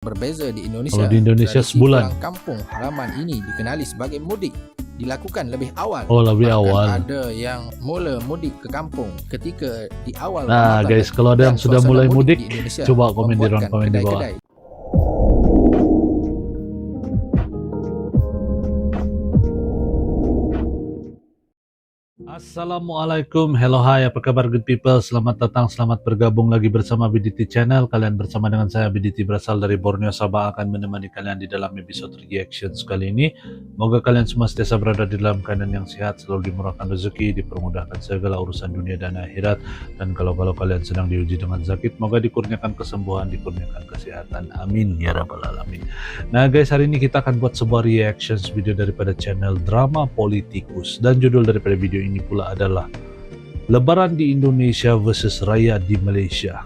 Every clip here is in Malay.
Berbeza di Indonesia. Kalau di Indonesia tradisi sebulan. pulang kampung halaman ini dikenali sebagai mudik, dilakukan lebih awal. Oh, lebih Bahkan awal. ada yang mula mudik ke kampung ketika di awal Nah Ramadan. guys, kalau ada Dan yang sudah suasana mulai mudik, di Indonesia coba komen di ruang membuatkan komen di bawah. kedai-kedai Assalamualaikum, hello hai, apa kabar good people? Selamat datang, selamat bergabung lagi bersama BDT Channel. Kalian bersama dengan saya BDT berasal dari Borneo, Sabah, akan menemani kalian di dalam episode reactions kali ini. Semoga kalian semua setiasa berada di dalam keadaan yang sehat, selalu dimurahkan rezeki, dipermudahkan segala urusan dunia dan akhirat. Dan kalau kalian sedang diuji dengan sakit, semoga dikurniakan kesembuhan, dikurniakan kesehatan. Amin ya rabbal alamin. Nah guys, hari ini kita akan buat sebuah reactions video daripada channel Drama Politikus, dan judul daripada video ini pula adalah Lebaran di Indonesia versus Raya di Malaysia,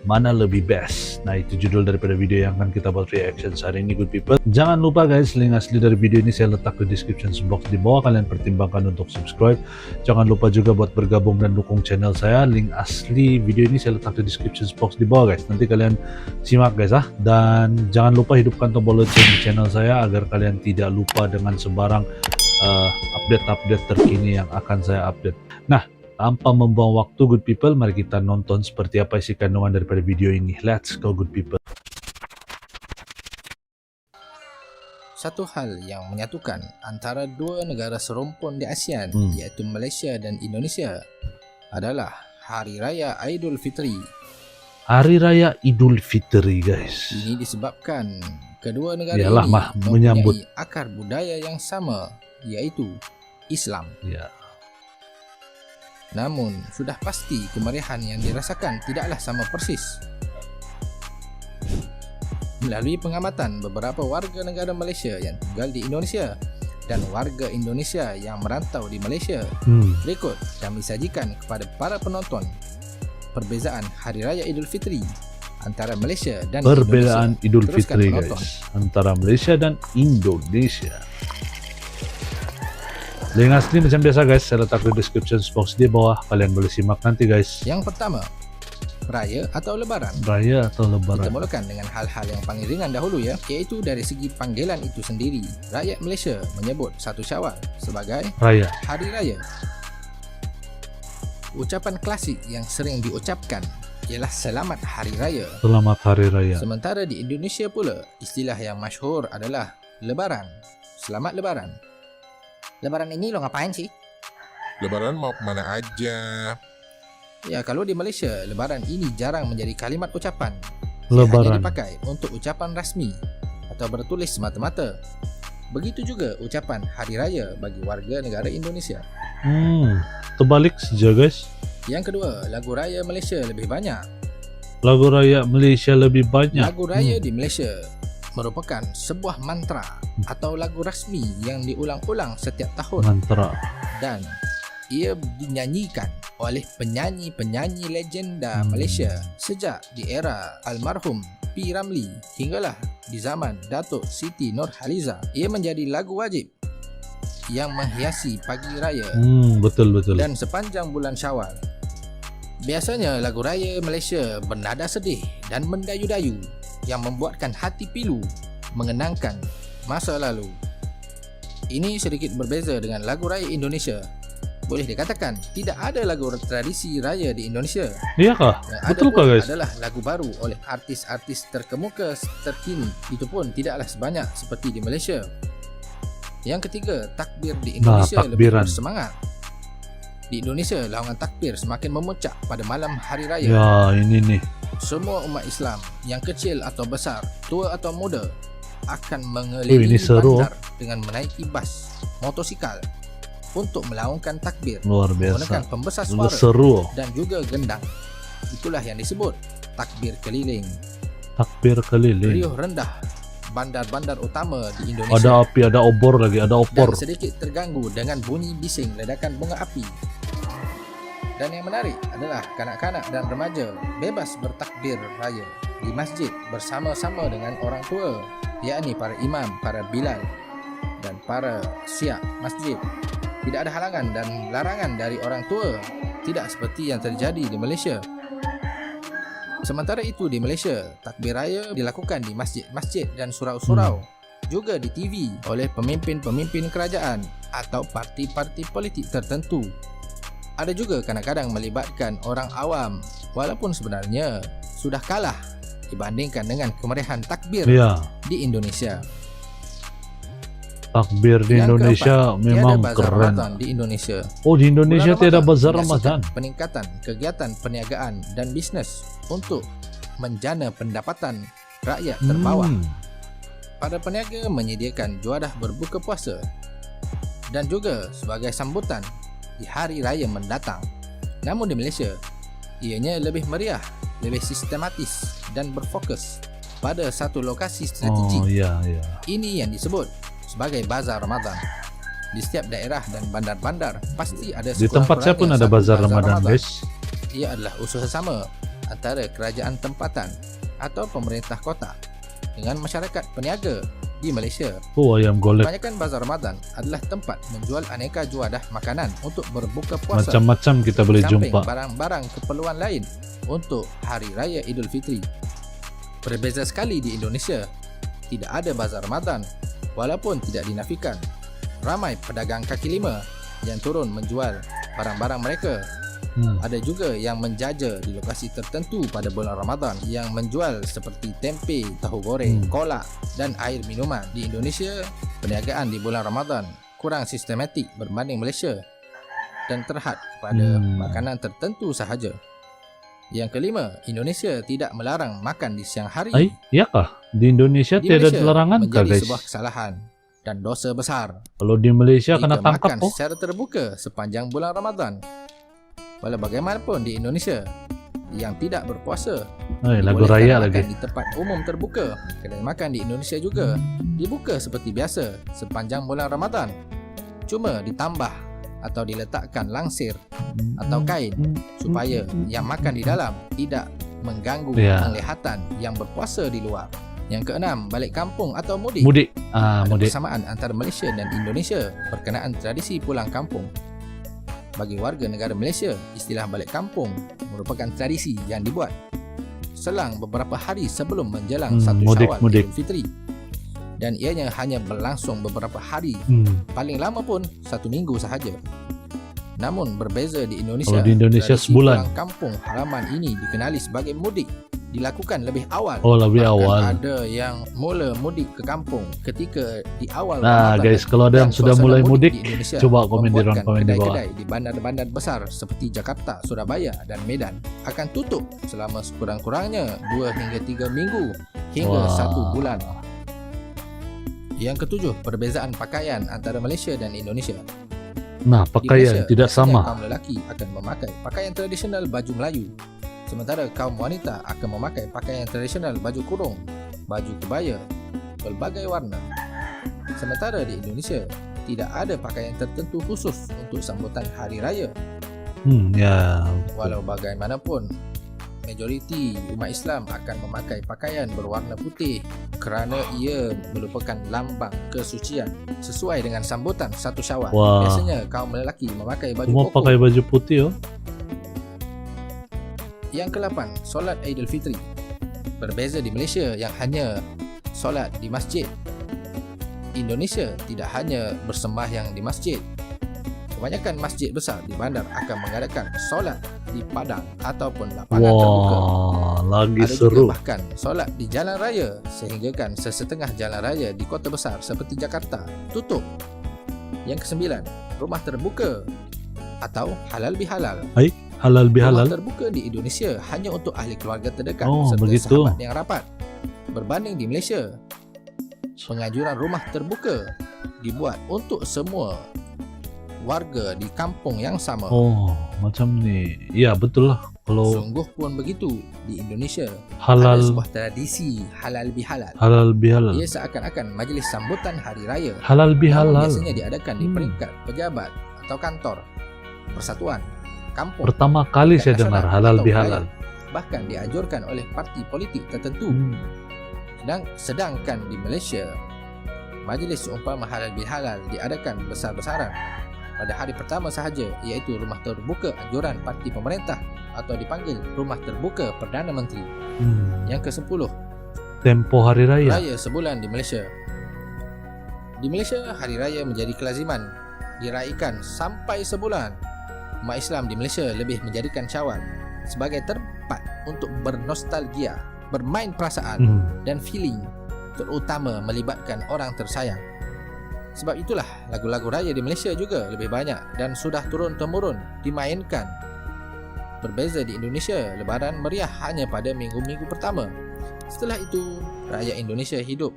mana lebih best. Nah itu judul daripada video yang akan kita buat reaction hari ini good people. Jangan lupa guys, link asli dari video ini saya letak di description box di bawah, kalian pertimbangkan untuk subscribe. Jangan lupa juga buat bergabung dan dukung channel saya, link asli video ini saya letak di description box di bawah guys, nanti kalian simak guys dan jangan lupa hidupkan tombol lonceng di channel saya agar kalian tidak lupa dengan sembarang update-update terkini yang akan saya update. Nah, tanpa membuang waktu good people, mari kita nonton seperti apa isi kandungan daripada video ini. Let's go good people. Satu hal yang menyatukan antara dua negara serumpun di ASEAN, yaitu Malaysia dan Indonesia, adalah Hari Raya Aidul Fitri. Hari Raya Idul Fitri guys. Ini disebabkan kedua negara Yalah, ini menyambut mempunyai akar budaya yang sama, yaitu Islam. ya. Namun, sudah pasti kemeriahan yang dirasakan tidaklah sama persis. Melalui pengamatan beberapa warga negara Malaysia yang tinggal di Indonesia dan warga Indonesia yang merantau di Malaysia, berikut kami sajikan kepada para penonton perbezaan Hari Raya Idul Fitri antara Malaysia dan Perbedaan Indonesia. Idul Teruskan Fitri menonton. guys antara Malaysia dan Indonesia. Link asli macam biasa guys, saya letak di description box di bawah, kalian boleh simak nanti guys. Yang pertama, Raya atau Lebaran. Raya atau Kita Lebaran? mulakan dengan hal-hal yang paling ringan dahulu ya, iaitu dari segi panggilan itu sendiri. Rakyat Malaysia menyebut 1 Syawal sebagai Raya. Hari Raya. Ucapan klasik yang sering diucapkan ialah Selamat Hari Raya. Selamat Hari Raya. Sementara di Indonesia pula, istilah yang masyhur adalah Lebaran. Selamat Lebaran. Lebaran ini lo ngapain sih? Lebaran mau kemana aja? Ya, kalau di Malaysia, Lebaran ini jarang menjadi kalimat ucapan. Ia hanya Lebaran. dipakai untuk ucapan rasmi atau bertulis semata-mata. Begitu juga ucapan Hari Raya bagi warga negara Indonesia. Terbalik saja guys. Yang kedua, lagu raya Malaysia lebih banyak. Lagu Raya Malaysia lebih banyak. Lagu raya di Malaysia merupakan sebuah mantra atau lagu rasmi yang diulang-ulang setiap tahun, Mantra. dan ia dinyanyikan oleh penyanyi-penyanyi legenda Malaysia sejak di era almarhum P. Ramlee hinggalah di zaman Datuk Siti Nurhaliza. Ia menjadi lagu wajib yang menghiasi pagi raya Betul. dan sepanjang bulan Syawal. Biasanya lagu raya Malaysia bernada sedih dan mendayu-dayu yang membuatkan hati pilu mengenangkan masa lalu. Ini sedikit berbeza dengan lagu raya Indonesia. Boleh dikatakan tidak ada lagu tradisi raya di Indonesia. Iyakah? Yang ada Betulkah pun guys? adalah lagu baru oleh artis-artis terkemuka terkini. Itu pun tidaklah sebanyak seperti di Malaysia. Yang ketiga, takbir di Indonesia lebih takbiran. bersemangat. Di Indonesia, laungan takbir semakin memuncak pada malam hari raya. Ya ini nih. Semua umat Islam, yang kecil atau besar, tua atau muda, akan Ini mengelilingi seru. bandar dengan menaiki bas, motosikal untuk melaungkan takbir Luar menggunakan biasa. pembesar suara Seru. dan juga gendang. Itulah yang disebut takbir keliling. Takbir keliling. Riuh rendah bandar-bandar utama di Ada Indonesia api, ada obor lagi, ada dan opor. sedikit terganggu dengan bunyi bising ledakan bunga api. Dan yang menarik adalah kanak-kanak dan remaja bebas bertakbir raya di masjid bersama-sama dengan orang tua, yakni para imam, para bilal dan para syiah masjid. Tidak ada halangan dan larangan dari orang tua, tidak seperti yang terjadi di Malaysia. Sementara itu di Malaysia, takbir raya dilakukan di masjid-masjid dan surau-surau, juga di TV oleh pemimpin-pemimpin kerajaan atau parti-parti politik tertentu. Ada juga kadang-kadang melibatkan orang awam, walaupun sebenarnya sudah kalah dibandingkan dengan kemeriahan takbir Ya, di Indonesia. takbir di Yang Indonesia keempat, memang tiada bazar keren. Ramadan di Indonesia. Oh, di Indonesia Bulan tiada Ramadan bazar menyaksikan Ramadan. peningkatan kegiatan perniagaan dan bisnes untuk menjana pendapatan rakyat terbawah. Para peniaga menyediakan juadah berbuka puasa dan juga sebagai sambutan di hari raya mendatang. Namun di Malaysia, ianya lebih meriah, lebih sistematis dan berfokus pada satu lokasi strategik. Oh, ya, ya. Ini yang disebut sebagai bazar Ramadan. Di setiap daerah dan bandar-bandar pasti ada Di tempat saya pun ada bazar Ramadan, guys. Ia adalah usaha sama antara kerajaan tempatan atau pemerintah kota dengan masyarakat peniaga di Malaysia. Oh, ayam golek. Kebanyakan bazar Ramadan adalah tempat menjual aneka juadah makanan untuk berbuka puasa. Macam-macam kita boleh Samping jumpa. barang-barang keperluan lain untuk Hari Raya Idul Fitri. Berbeza sekali di Indonesia, tidak ada bazar Ramadan, walaupun tidak dinafikan. Ramai pedagang kaki lima yang turun menjual barang-barang mereka. Ada juga yang menjaja di lokasi tertentu pada bulan Ramadan yang menjual seperti tempe, tahu goreng, kolak dan air minuman. Di Indonesia, perniagaan di bulan Ramadan kurang sistematik berbanding Malaysia dan terhad kepada makanan tertentu sahaja. Yang kelima, Indonesia tidak melarang makan di siang hari. Iyakah? Di Indonesia Di tiada Malaysia larangan kah, menjadi guys? sebuah kesalahan dan dosa besar Kalau di Malaysia jika kena tangkap makan kok. secara terbuka sepanjang bulan Ramadan. Walau bagaimanapun di Indonesia yang tidak berpuasa Lagu dibolehkan raya makan lagi. di tempat umum terbuka. Kedai makan di Indonesia juga dibuka seperti biasa sepanjang bulan Ramadan. Cuma ditambah atau diletakkan langsir atau kain supaya yang makan di dalam tidak mengganggu Ya. penglihatan yang berpuasa di luar. Yang keenam, balik kampung atau mudik. Mudik. Ada Mudik. persamaan antara Malaysia dan Indonesia berkenaan tradisi pulang kampung. Bagi warga negara Malaysia, istilah balik kampung merupakan tradisi yang dibuat selang beberapa hari sebelum menjelang satu mudik, Syawal mudik. Idul Fitri. Dan ianya hanya berlangsung beberapa hari, paling lama pun 1 minggu sahaja. Namun berbeza di Indonesia. Kalau di Indonesia tradisi sebulan. pulang kampung halaman ini dikenali sebagai mudik dilakukan lebih awal. Oh, lebih Bahkan awal. ada yang mula mudik ke kampung ketika di awal Nah, Ramadan. guys, kalau ada yang Dan sudah suasana mulai mudik, di Indonesia coba komen di ruang membuatkan komen di bawah. kedai-kedai di bandar-bandar besar seperti Jakarta, Surabaya dan Medan akan tutup selama sekurang-kurangnya 2 hingga 3 minggu hingga Wah. 1 bulan. Yang ketujuh, perbezaan pakaian antara Malaysia dan Indonesia. Nah, Di pakaian Malaysia, tidak biasanya sama. kaum lelaki akan memakai pakaian tradisional baju Melayu, sementara kaum wanita akan memakai pakaian tradisional baju kurung, baju kebaya, berbagai warna. Sementara di Indonesia, tidak ada pakaian tertentu khusus untuk sambutan hari raya. Ya. Walau bagaimanapun, majoriti umat Islam akan memakai pakaian berwarna putih kerana ia merupakan lambang kesucian sesuai dengan sambutan 1 Syawal. Wah. Biasanya kaum lelaki memakai baju Semua koko. pakai baju putih, oh. Yang ke-8, solat Aidil Fitri. Berbeza di Malaysia yang hanya solat di masjid. Indonesia tidak hanya bersembahyang di masjid. Kebanyakan masjid besar di bandar akan mengadakan solat di padang ataupun lapangan terbuka. Wah, lagi Ada seru. juga bahkan solat di jalan raya, sehinggakan sesetengah jalan raya di kota besar seperti Jakarta tutup. Yang ke-9, rumah terbuka atau halal bihalal. Halal bihalal. Rumah terbuka di Indonesia hanya untuk ahli keluarga terdekat Oh, serta begitu. sahabat yang rapat. Berbanding di Malaysia, penganjuran rumah terbuka dibuat untuk semua warga di kampung yang sama. Oh, macam ni. Ya, betul lah. Kalau Sungguh pun begitu di Indonesia. Ada halal sebuah tradisi halal bihalal. halal bihalal. Ia seakan-akan majlis sambutan hari raya. Halal Namun bihalal. biasanya diadakan di peringkat pejabat atau kantor, persatuan, kampung. Pertama kali dan saya nasional dengar halal atau bihalal. wilayah. Bahkan dianjurkan oleh parti politik tertentu. Sedangkan di Malaysia, majlis seumpama halal bihalal diadakan besar-besaran pada hari pertama sahaja, iaitu rumah terbuka anjuran parti pemerintah atau dipanggil Rumah Terbuka Perdana Menteri. Yang ke-10, Tempo Hari Raya. Raya Sebulan di Malaysia. Di Malaysia, Hari Raya menjadi kelaziman diraikan sampai sebulan. Umat Islam di Malaysia lebih menjadikan Syawal sebagai tempat untuk bernostalgia, bermain perasaan dan feeling, terutama melibatkan orang tersayang. Sebab itulah lagu-lagu raya di Malaysia juga lebih banyak dan sudah turun-temurun dimainkan. Berbeza di Indonesia, Lebaran meriah hanya pada minggu-minggu pertama. Setelah itu, Raya Indonesia hidup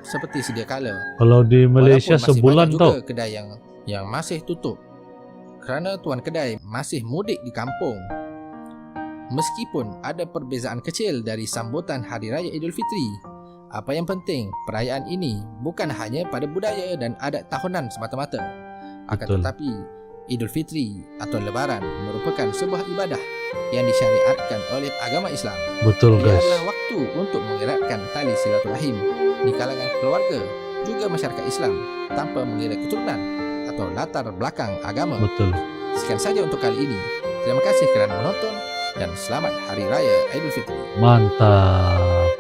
seperti sedia kala. Kalau di Malaysia Walaupun masih sebulan banyak tau. juga kedai yang masih tutup kerana tuan kedai masih mudik di kampung. Meskipun ada perbezaan kecil dari sambutan Hari Raya Aidilfitri, apa yang penting, perayaan ini bukan hanya pada budaya dan adat tahunan semata-mata. Akan Betul. tetapi, Aidilfitri atau Lebaran merupakan sebuah ibadah yang disyariatkan oleh agama Islam. Betul Ia guys. adalah waktu untuk mengeratkan tali silaturahim di kalangan keluarga juga masyarakat Islam tanpa mengira keturunan atau latar belakang agama. Betul. Sekian saja untuk kali ini. Terima kasih kerana menonton dan selamat Hari Raya Aidilfitri. Mantap.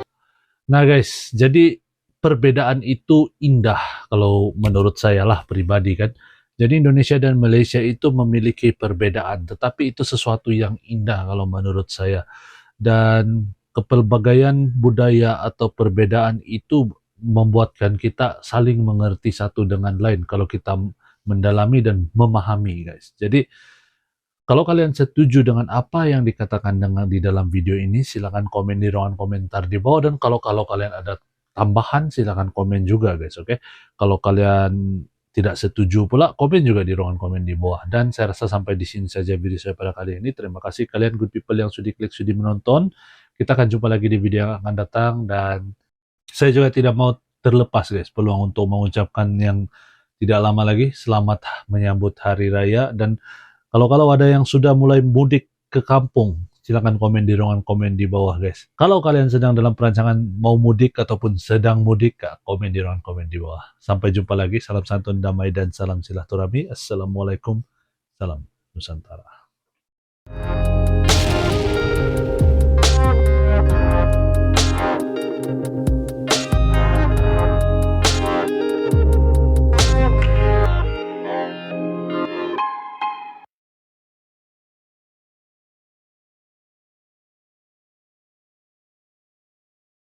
Nah guys, jadi perbedaan itu indah kalau menurut saya lah pribadi kan. Jadi Indonesia dan Malaysia itu memiliki perbedaan, tetapi itu sesuatu yang indah kalau menurut saya. Dan kepelbagaian budaya atau perbedaan itu membuatkan kita saling mengerti satu dengan lain kalau kita mendalami dan memahami guys. Jadi kalau kalian setuju dengan apa yang dikatakan di dalam video ini, silakan komen di ruangan komentar di bawah. Dan kalau kalian ada tambahan, silakan komen juga guys, oke? Kalau kalian tidak setuju pula, komen juga di ruangan komen di bawah. Dan saya rasa sampai di sini saja video saya pada kali ini. Terima kasih kalian good people yang sudah klik, sudah menonton. Kita akan jumpa lagi di video yang akan datang. Dan saya juga tidak mau terlepas guys peluang untuk mengucapkan yang tidak lama lagi selamat menyambut Hari Raya. Dan kalau ada yang sudah mulai mudik ke kampung, silakan komen di ruangan komen di bawah guys. Kalau kalian sedang dalam perancangan mau mudik ataupun sedang mudik, komen di ruangan komen di bawah. Sampai jumpa lagi, salam santun, damai dan salam silaturahmi. Assalamualaikum, salam Nusantara.